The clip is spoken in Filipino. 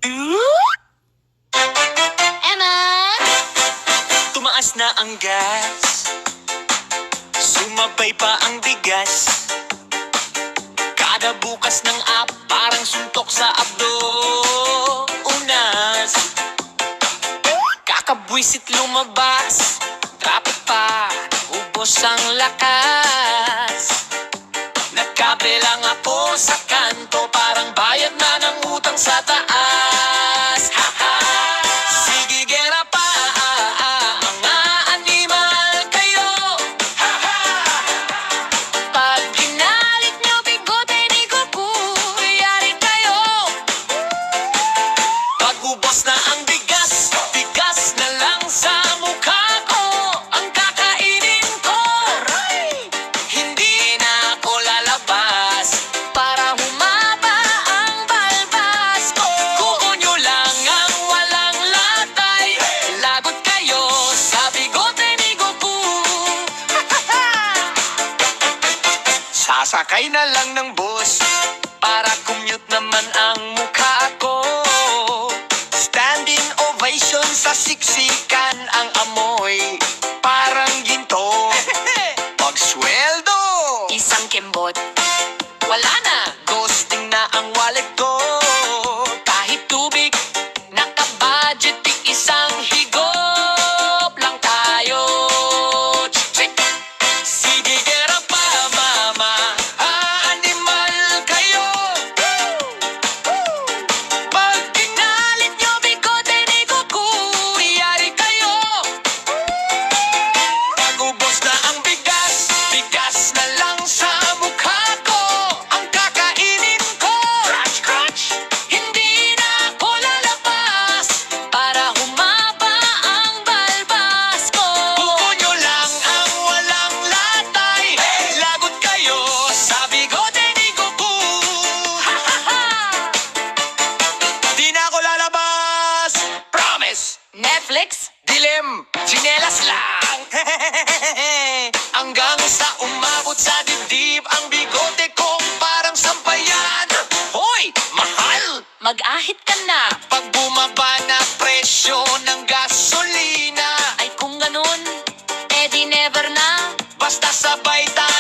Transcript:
Emma! Tumaas na ang gas, sumabay pa ang bigas. Kada bukas ng app, parang suntok sa abdo. Unas, kakabwisit lumabas. Traffic pa, ubos ang lakas. Nagkabilang ako sa kanto, parang bayad na ng utang sa taas. Ha-ha! Sige, gera pa, mga animal kayo. Ha-ha! Pag ginalit niyo, bigote ni Goku, yari kayo. Pag ubos na ang bigas, bigas na lang sa mukha ko ang kakainin ko. Hindi na ako lalabas Para humaba ang balbas ko. Kuko nyo lang ang walang latay. Lagot kayo sa bigote ni Goku. Sasakay na lang ng bus para commute naman ang mukha ko. Standing ovation sa siksikan, ang amoy parang ginto. Pagsweldo, Isang kembot. wala na, ghosting na ang wallet ko. Kahit tubig, naka-budget, di isang higop lang tayo. Check. Sige, gera pa, mama, animal kayo. Pag ginalit nyo, bigote ni Goku, yari kayo. Pag ubos na ang bigas, bigas na lang sa mukha ko ang kakainin ko. Crunch, crunch. Hindi na ako lalabas Para humaba ang balbas ko. Kuko nyo lang ang walang latay. Lagot kayo sa bigote ni Goku. Di na ako lalabas. Promise. Netflix? Dilim, tsinelas lang. Hanggang sa umabot sa dibdib ang bigote ko parang sampayan. Hoy, mahal! Mag-ahit ka na. Pag bumaba na presyo ng gasolina, Ay kung ganun, edi never na. basta sabay tayo